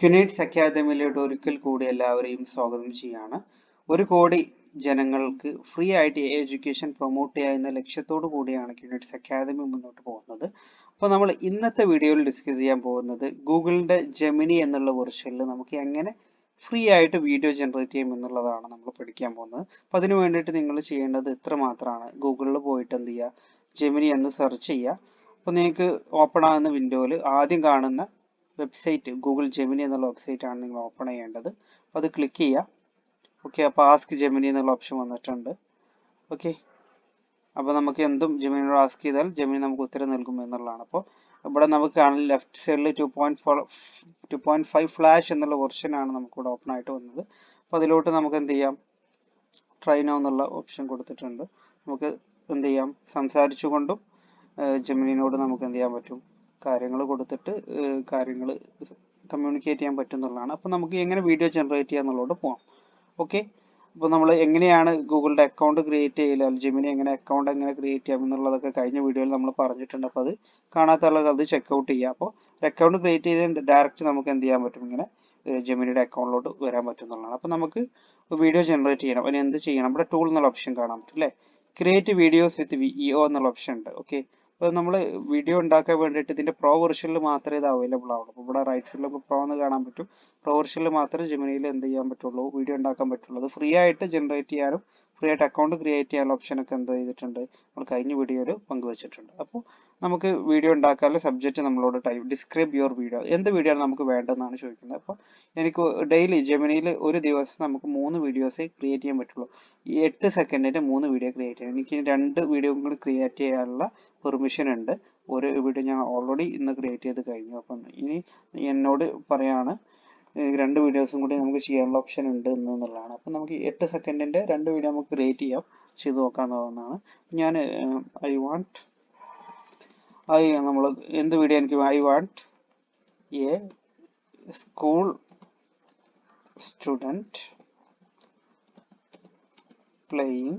ക്യുനൈറ്റ്സ് അക്കാദമിയിലോട്ട് ഒരിക്കൽ കൂടി എല്ലാവരെയും സ്വാഗതം ചെയ്യാണ്. 1 കോടി ജനങ്ങൾക്ക് ഫ്രീ ആയിട്ട് എഡ്യൂക്കേഷൻ പ്രൊമോട്ട് ചെയ്യുക എന്ന ലക്ഷ്യത്തോടു കൂടിയാണ് ക്യുനൈറ്റ്സ് അക്കാദമി മുന്നോട്ട് പോകുന്നത്. അപ്പോൾ നമ്മൾ ഇന്നത്തെ വീഡിയോയിൽ ഡിസ്കസ് ചെയ്യാൻ പോകുന്നത് ഗൂഗിളിന്റെ ജെമിനി എന്നുള്ള വെർഷനിൽ നമുക്ക് എങ്ങനെ ഫ്രീ ആയിട്ട് വീഡിയോ ജനറേറ്റ് ചെയ്യും എന്നുള്ളതാണ് നമ്മൾ പഠിക്കാൻ പോകുന്നത്. അപ്പോൾ അതിന് വേണ്ടിയിട്ട് നിങ്ങൾ ചെയ്യേണ്ടത് ഇത്ര മാത്രമാണ്. ഗൂഗിളിൽ പോയിട്ട് എന്ത് ചെയ്യുക, ജെമിനി എന്ന് സെർച്ച് ചെയ്യുക. അപ്പോൾ നിങ്ങൾക്ക് ഓപ്പൺ ആകുന്ന വിൻഡോയിൽ ആദ്യം കാണുന്ന വെബ്സൈറ്റ് ഗൂഗിൾ ജെമിനി എന്നുള്ള വെബ്സൈറ്റ് ആണ് നിങ്ങൾ ഓപ്പൺ ചെയ്യേണ്ടത്. അപ്പോൾ അത് ക്ലിക്ക് ചെയ്യുക. ഓക്കെ, അപ്പോൾ ആസ്ക് ജെമിനി എന്നുള്ള ഓപ്ഷൻ വന്നിട്ടുണ്ട്. ഓക്കെ, അപ്പോൾ നമുക്ക് എന്തും ജെമിനിയോട് ആസ്ക് ചെയ്താൽ ജെമിനി നമുക്ക് ഉത്തരം നൽകും എന്നുള്ളതാണ്. അപ്പോൾ ഇവിടെ നമുക്ക് കാണാൻ ലെഫ്റ്റ് സൈഡിൽ 2.5 ഫ്ലാഷ് എന്നുള്ള വെർഷനാണ് നമുക്കിവിടെ ഓപ്പൺ ആയിട്ട് വന്നത്. അപ്പോൾ അതിലോട്ട് നമുക്ക് എന്ത് ചെയ്യാം, ട്രൈ നൗ എന്നുള്ള ഓപ്ഷൻ കൊടുത്തിട്ടുണ്ട്. നമുക്ക് എന്ത് ചെയ്യാം, സംസാരിച്ചുകൊണ്ടും ജെമിനിനോട് നമുക്ക് എന്ത് ചെയ്യാൻ പറ്റും, കാര്യങ്ങൾ കൊടുത്തിട്ട് കാര്യങ്ങൾ കമ്മ്യൂണിക്കേറ്റ് ചെയ്യാൻ പറ്റുന്നതാണ്. അപ്പോൾ നമുക്ക് എങ്ങനെ വീഡിയോ ജനറേറ്റ് ചെയ്യുക എന്നുള്ളതോട് പോകാം. ഓക്കെ, അപ്പോൾ നമ്മൾ എങ്ങനെയാണ് ഗൂഗിളിൻ്റെ അക്കൗണ്ട് ക്രിയേറ്റ് ചെയ്യില്ല, ജെമിനി എങ്ങനെ അക്കൗണ്ട് എങ്ങനെ ക്രിയേറ്റ് ചെയ്യാം എന്നുള്ളതൊക്കെ കഴിഞ്ഞ വീഡിയോയിൽ നമ്മൾ പറഞ്ഞിട്ടുണ്ട്. അപ്പോൾ അത് കാണാത്ത ആളുകൾ അത് ചെക്കൗട്ട് ചെയ്യുക. അപ്പോൾ അക്കൗണ്ട് ക്രിയേറ്റ് ചെയ്ത് ഡയറക്റ്റ് നമുക്ക് എന്ത് ചെയ്യാൻ പറ്റും, ഇങ്ങനെ ജെമിനിയുടെ അക്കൗണ്ടിലോട്ട് വരാൻ പറ്റുന്നതാണ്. അപ്പോൾ നമുക്ക് വീഡിയോ ജനറേറ്റ് ചെയ്യണം. അതിന് എന്ത് ചെയ്യണം, ഇവിടെ ടൂൾ എന്നുള്ള ഓപ്ഷൻ കാണാൻ പറ്റും അല്ലേ. ക്രിയേറ്റ് വീഡിയോസ് വിത്ത് വിഇഒ എന്നുള്ള ഓപ്ഷൻ ഉണ്ട്. ഓക്കെ, അപ്പോൾ നമ്മൾ വീഡിയോ ഉണ്ടാക്കാൻ വേണ്ടിയിട്ട് ഇതിൻ്റെ പ്രോ വെർഷനിൽ മാത്രമേ ഇത് അവൈലബിൾ ആവുള്ളൂ. അപ്പോൾ ഇവിടെ റൈറ്റ് സൈഡിൽ പ്രോ എന്ന് കാണാൻ പറ്റും. പ്രോ വെർഷനിൽ മാത്രമേ ജെമിനിയിൽ എന്ത് ചെയ്യാൻ പറ്റുള്ളൂ, വീഡിയോ ഉണ്ടാക്കാൻ പറ്റുള്ളൂ. അത് ഫ്രീ ആയിട്ട് ജനറേറ്റ് ചെയ്യാനും ഫ്രീ ആയിട്ട് അക്കൗണ്ട് ക്രിയേറ്റ് ചെയ്യാനുള്ള ഓപ്ഷനൊക്കെ എന്ത് ചെയ്തിട്ടുണ്ട്, നമ്മൾ കഴിഞ്ഞ വീഡിയോയിൽ പങ്കുവച്ചിട്ടുണ്ട്. അപ്പോൾ നമുക്ക് വീഡിയോ ഉണ്ടാക്കാനുള്ള സബ്ജക്റ്റ് നമ്മളോട് ഡിസ്ക്രൈബ് യുവർ വീഡിയോ, എന്ത് വീഡിയോ ആണ് നമുക്ക് വേണ്ടതെന്നാണ് ചോദിക്കുന്നത്. അപ്പോൾ എനിക്ക് ഡെയിലി ജെമിനിയിൽ ഒരു ദിവസം നമുക്ക് 3 വീഡിയോസേ ക്രിയേറ്റ് ചെയ്യാൻ പറ്റുള്ളൂ. ഈ 8 സെക്കൻഡിൻ്റെ 3 വീഡിയോ ക്രിയേറ്റ് ചെയ്യാം. എനിക്ക് 2 വീഡിയോ കൂടി ക്രിയേറ്റ് ചെയ്യാനുള്ള പെർമിഷൻ ഉണ്ട്. ഒരു വീഡിയോ ഞാൻ ഓൾറെഡി ഇന്ന് ക്രിയേറ്റ് ചെയ്ത് കഴിഞ്ഞു. അപ്പം ഇനി എന്നോട് പറയാണ് 2 വീഡിയോസും കൂടി നമുക്ക് ചെയ്യാനുള്ള ഓപ്ഷൻ ഉണ്ട് എന്നുള്ളതാണ്. അപ്പം നമുക്ക് 8 സെക്കൻഡിൻ്റെ 2 വീഡിയോ നമുക്ക് ക്രിയേറ്റ് ചെയ്യാം, ചെയ്ത് നോക്കാവുന്നതാണ്. ഞാൻ നമ്മൾ എന്ത് വീഡിയോ എനിക്ക് I want A school student playing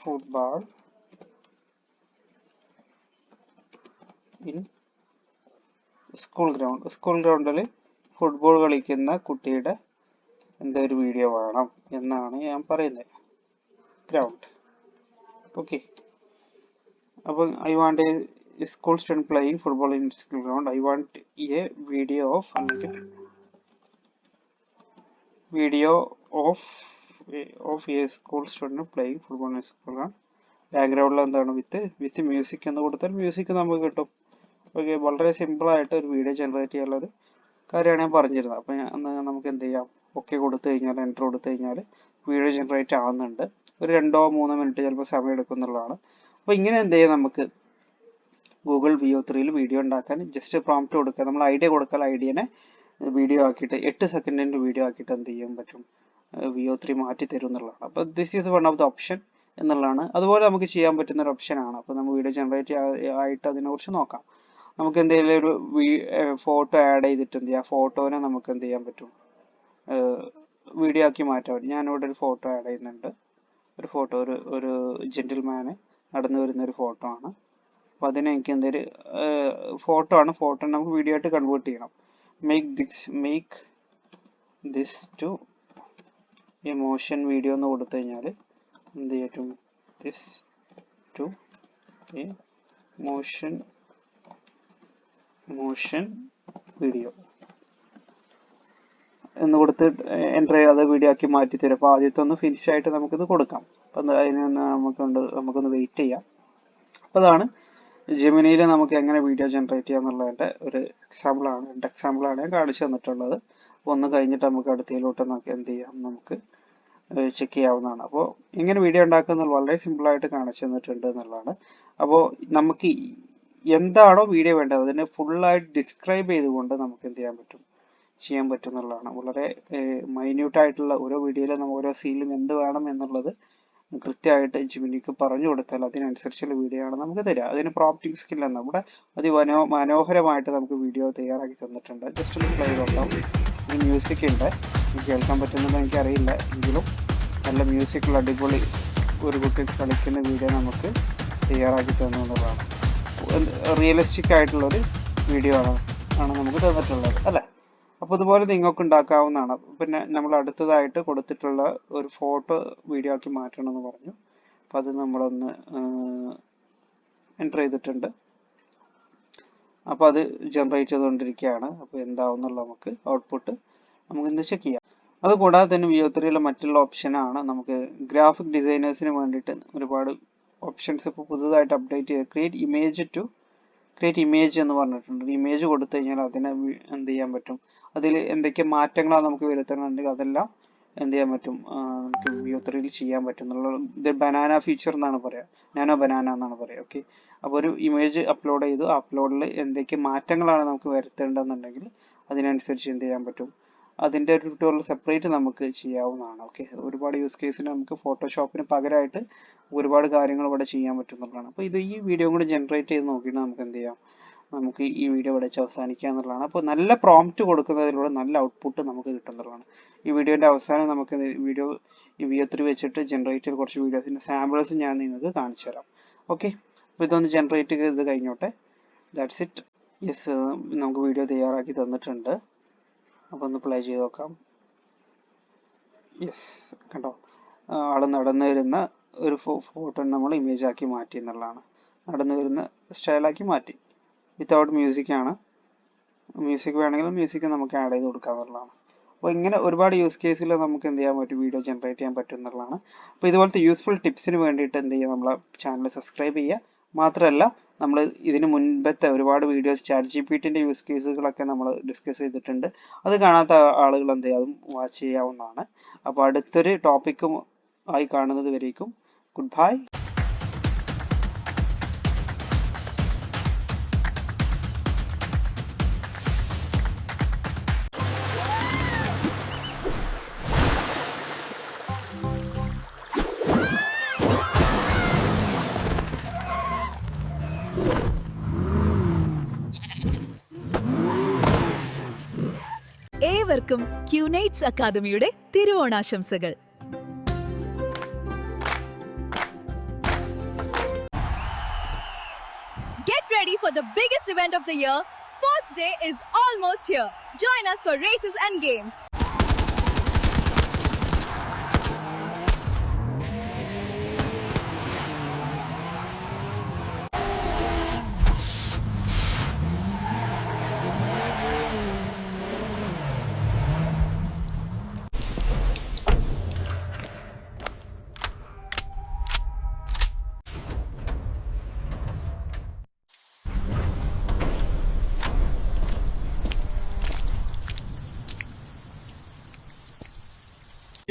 football in school ഗ്രൗണ്ടിൽ ഫുട്ബോൾ കളിക്കുന്ന കുട്ടിയുടെ എന്തൊരു വീഡിയോ വേണം എന്നാണ് ഞാൻ പറയുന്നത്. ഗ്രൗണ്ട്. ഓക്കെ, അപ്പോൾ I want A school student playing football in school ground. I want A video of A school student playing football in school ground. ബാക്ക്ഗ്രൗണ്ടിൽ എന്താണ് വിത്ത് മ്യൂസിക് എന്ന് കൊടുത്താൽ മ്യൂസിക് നമുക്ക് കിട്ടും. ഓക്കെ, വളരെ സിമ്പിളായിട്ട് ഒരു വീഡിയോ ജനറേറ്റ് ചെയ്യാനുള്ളൊരു കാര്യമാണ് ഞാൻ പറഞ്ഞിരുന്നത്. അപ്പോൾ നമുക്ക് എന്ത് ചെയ്യാം, ഓക്കെ കൊടുത്തു കഴിഞ്ഞാൽ, എൻ്റർ കൊടുത്തു കഴിഞ്ഞാൽ വീഡിയോ ജനറേറ്റ് ആവുന്നുണ്ട്. ഒരു 2-3 മിനിറ്റ് ചിലപ്പോൾ സമയം എടുക്കും എന്നുള്ളതാണ്. അപ്പോൾ ഇങ്ങനെ എന്ത് ചെയ്യാം, നമുക്ക് ഗൂഗിൾ VO3 വീഡിയോ ഉണ്ടാക്കാൻ ജസ്റ്റ് പ്രോംപ്റ്റ് കൊടുക്കുക. നമ്മൾ ഐഡിയ കൊടുക്കാൻ ഐഡിയനെ വീഡിയോ ആക്കിയിട്ട് 8 സെക്കൻഡിൻ്റെ വീഡിയോ ആക്കിയിട്ട് എന്ത് ചെയ്യാൻ പറ്റും, VO3 മാറ്റി തരും എന്നുള്ളതാണ്. അപ്പോൾ this is one of the option എന്നുള്ളതാണ്. അതുപോലെ നമുക്ക് ചെയ്യാൻ പറ്റുന്ന ഒരു ഓപ്ഷനാണ്. അപ്പോൾ നമ്മൾ വീഡിയോ ജനറേറ്റ് ആയിട്ട് അതിനെക്കുറിച്ച് നോക്കാം. നമുക്ക് എന്തെങ്കിലും ഒരു ഫോട്ടോ ആഡ് ചെയ്തിട്ട് എന്ത് ചെയ്യാം, ഫോട്ടോനെ നമുക്ക് എന്ത് ചെയ്യാൻ പറ്റും, വീഡിയോ ആക്കി മാറ്റാൻ പറ്റും. ഞാനിവിടെ ഒരു ഫോട്ടോ ആഡ് ചെയ്യുന്നുണ്ട്. ഒരു ഫോട്ടോ, ഒരു ജെന്റിൽമാന് നടന്നു വരുന്ന ഒരു ഫോട്ടോ ആണ്. അപ്പോൾ അതിനെ എനിക്ക് എന്തൊരു ഫോട്ടോ നമുക്ക് വീഡിയോ ആയിട്ട് കൺവേർട്ട് ചെയ്യണം. Make this to a motion video എന്ന് കൊടുത്തു കഴിഞ്ഞാൽ എന്ത് ചെയ്യും, this to a motion video എന്ന് കൊടുത്ത് എൻ്റർ ചെയ്യാതെ വീഡിയോ ആക്കി മാറ്റി തരും. അപ്പോൾ ആദ്യത്തെ ഒന്ന് ഫിനിഷ് ആയിട്ട് നമുക്കിത് കൊടുക്കാം. അപ്പം അതിനൊന്ന് നമുക്കൊന്ന് വെയിറ്റ് ചെയ്യാം. അപ്പോൾ അതാണ് ജെമിനിയിൽ നമുക്ക് എങ്ങനെ വീഡിയോ ജനറേറ്റ് ചെയ്യാം എന്നുള്ളതിൻ്റെ ഒരു എക്സാമ്പിളാണ്, 2 എക്സാമ്പിളാണ് ഞാൻ കാണിച്ചു തന്നിട്ടുള്ളത്. ഒന്ന് കഴിഞ്ഞിട്ട് നമുക്ക് അടുത്തതിലോട്ട് നമുക്ക് എന്ത് ചെയ്യാം, നമുക്ക് ചെക്ക് ചെയ്യാവുന്നതാണ്. അപ്പോൾ ഇങ്ങനെ വീഡിയോ ഉണ്ടാക്കുന്നത് വളരെ സിമ്പിളായിട്ട് കാണിച്ചു തന്നിട്ടുണ്ട് എന്നുള്ളതാണ്. അപ്പോൾ നമുക്ക് എന്താണോ വീഡിയോ വേണ്ടത് അതിനെ ഫുള്ളായിട്ട് ഡിസ്ക്രൈബ് ചെയ്തുകൊണ്ട് നമുക്ക് എന്ത് ചെയ്യാൻ പറ്റും എന്നുള്ളതാണ്. വളരെ മൈന്യൂട്ടായിട്ടുള്ള ഓരോ വീഡിയോയിലും നമ്മൾ ഓരോ സീനിലും എന്ത് വേണം എന്നുള്ളത് കൃത്യമായിട്ട് ജെമിനിക്ക് പറഞ്ഞു കൊടുത്താൽ അതിനനുസരിച്ചുള്ള വീഡിയോ ആണ് നമുക്ക് തരിക. അതിന് പ്രോംപ്റ്റിംഗ് സ്കിൽ എന്ന് ഇവിടെ മനോഹരമായിട്ട് നമുക്ക് വീഡിയോ തയ്യാറാക്കി തന്നിട്ടുണ്ട്. ജസ്റ്റ് ഒന്ന് പ്ലേ ചെയ്തോണ്ടാവും. ഈ മ്യൂസിക് ഉണ്ട്, കേൾക്കാൻ പറ്റുന്നുണ്ടോ എനിക്കറിയില്ല, എങ്കിലും നല്ല മ്യൂസിക്കുള്ള അടിപൊളി ഒരു കുട്ടി കളിക്കുന്ന വീഡിയോ നമുക്ക് തയ്യാറാക്കി തന്നു എന്നുള്ളതാണ്. റിയലിസ്റ്റിക് ആയിട്ടുള്ളൊരു വീഡിയോ ആണ് നമുക്ക് തന്നിട്ടുള്ളത് അല്ലേ. അപ്പോൾ ഇതുപോലെ നിങ്ങൾക്ക് ഉണ്ടാക്കാവുന്നതാണ്. പിന്നെ നമ്മൾ അടുത്തതായിട്ട് കൊടുത്തിട്ടുള്ള ഒരു ഫോട്ടോ വീഡിയോ ആക്കി മാറ്റണമെന്ന് പറഞ്ഞു. അപ്പോൾ അത് നമ്മളൊന്ന് എൻ്റർ ചെയ്തിട്ടുണ്ട്. അപ്പോൾ അത് ജനറേറ്റ് ചെയ്തുകൊണ്ടിരിക്കുകയാണ്. അപ്പോൾ എന്താവുന്നുള്ള നമുക്ക് ഔട്ട്പുട്ട് നമുക്കിന്ന് ചെക്ക് ചെയ്യാം. അതുകൂടാതെ തന്നെ VO3യിലെ മറ്റുള്ള ഓപ്ഷനാണ് നമുക്ക് ഗ്രാഫിക് ഡിസൈനേഴ്സിന് വേണ്ടിയിട്ട് ഒരുപാട് ഓപ്ഷൻസ് ഇപ്പോൾ പുതുതായിട്ട് അപ്ഡേറ്റ് ചെയ്ത് ക്രിയേറ്റ് ഇമേജ് എന്ന് പറഞ്ഞിട്ടുണ്ട്. ഇമേജ് കൊടുത്തു കഴിഞ്ഞാൽ അതിനെ എന്ത് ചെയ്യാൻ പറ്റും, അതിൽ എന്തൊക്കെ മാറ്റങ്ങളാണ് നമുക്ക് വരുത്തണമെന്നുണ്ടെങ്കിൽ അതെല്ലാം എന്ത് ചെയ്യാൻ പറ്റും, നമുക്ക് VO3യിൽ ചെയ്യാൻ പറ്റും എന്നുള്ള ഇത് ബനാന ഫീച്ചർ എന്നാണ് പറയുക, നാനോ ബനാന എന്നാണ് പറയുക. ഓക്കെ, അപ്പോൾ ഒരു ഇമേജ് അപ്ലോഡ് ചെയ്തു, അപ്ലോഡിൽ എന്തൊക്കെ മാറ്റങ്ങളാണ് നമുക്ക് വരുത്തേണ്ടതെന്നുണ്ടെങ്കിൽ അതിനനുസരിച്ച് എന്ത് ചെയ്യാൻ പറ്റും, അതിൻ്റെ ഒരു ട്യൂട്ടോറിയൽ സെപ്പറേറ്റ് നമുക്ക് ചെയ്യാവുന്നതാണ്. ഓക്കെ, ഒരുപാട് യൂസ് കേസിന് നമുക്ക് ഫോട്ടോഷോപ്പിന് പകരമായിട്ട് ഒരുപാട് കാര്യങ്ങൾ ഇവിടെ ചെയ്യാൻ പറ്റുന്നതാണ്. അപ്പോൾ ഈ വീഡിയോ കൂടി ജനറേറ്റ് ചെയ്ത് നോക്കിയിട്ട് നമുക്ക് എന്ത് ചെയ്യാം, നമുക്ക് ഈ വീഡിയോ ഇവിടെ വെച്ച് അവസാനിക്കുക എന്നുള്ളതാണ്. അപ്പോൾ നല്ല പ്രോംപ്റ്റ് കൊടുക്കുന്നതിലൂടെ നല്ല ഔട്ട്പുട്ട് നമുക്ക് കിട്ടുന്നതാണ്. ഈ വീഡിയോൻ്റെ അവസാനം നമുക്ക് ഈ VO3 വെച്ചിട്ട് ജനറേറ്റ് ചെയ്ത് കുറച്ച് വീഡിയോസിൻ്റെ സാമ്പിൾസ് ഞാൻ നിങ്ങൾക്ക് കാണിച്ചു തരാം. ഓക്കെ, അപ്പോൾ ഇതൊന്ന് ജനറേറ്റ് ചെയ്ത് കഴിഞ്ഞോട്ടെ. That's it. യെസ്, നമുക്ക് വീഡിയോ തയ്യാറാക്കി തന്നിട്ടുണ്ട്. അപ്പോൾ ഒന്ന് പ്ലേ ചെയ്ത് നോക്കാം. യെസ്, കണ്ടോ, ആൾ നടന്നു വരുന്ന ഒരു ഫോട്ടോ നമ്മൾ ഇമേജ് ആക്കി മാറ്റി എന്നുള്ളതാണ്. നടന്നു വരുന്ന സ്റ്റൈലാക്കി മാറ്റി. വിത്തൗട്ട് മ്യൂസിക്കാണ്. മ്യൂസിക് വേണമെങ്കിൽ മ്യൂസിക് നമുക്ക് ആഡ് ചെയ്ത് കൊടുക്കാവുന്നതാണ്. അപ്പോൾ ഇങ്ങനെ ഒരുപാട് യൂസ് കേസിൽ നമുക്ക് എന്ത് ചെയ്യാൻ പറ്റും, വീഡിയോ ജനറേറ്റ് ചെയ്യാൻ പറ്റും എന്നുള്ളതാണ്. അപ്പോൾ ഇതുപോലത്തെ യൂസ്ഫുൾ ടിപ്സിന് വേണ്ടിയിട്ട് എന്ത് ചെയ്യുക, നമ്മളെ ചാനൽ സബ്സ്ക്രൈബ് ചെയ്യുക. മാത്രമല്ല, നമ്മൾ ഇതിന് മുൻപത്തെ ഒരുപാട് വീഡിയോസ് ChatGPTൻ്റെ യൂസ് കേസുകളൊക്കെ നമ്മൾ ഡിസ്കസ് ചെയ്തിട്ടുണ്ട്. അത് കാണാത്ത ആളുകൾ എന്ത് ചെയ്യുക, അതും വാച്ച് ചെയ്യാവുന്നതാണ്. അപ്പോൾ അടുത്തൊരു ടോപ്പിക്കും ആയി കാണുന്നത് വരേക്കും ഗുഡ് ബൈ. ഏവർക്കും ക്യൂനൈറ്റ്സ് അക്കാദമിയുടെ തിരുവോണാശംസകൾ. Get ready for the biggest event of the year. Sports Day is almost here. Join us for races and games.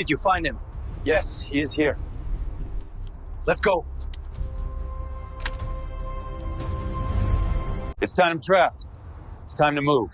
Did you find him? Yes, he is here. Let's go. It's time trapped. It's time to move.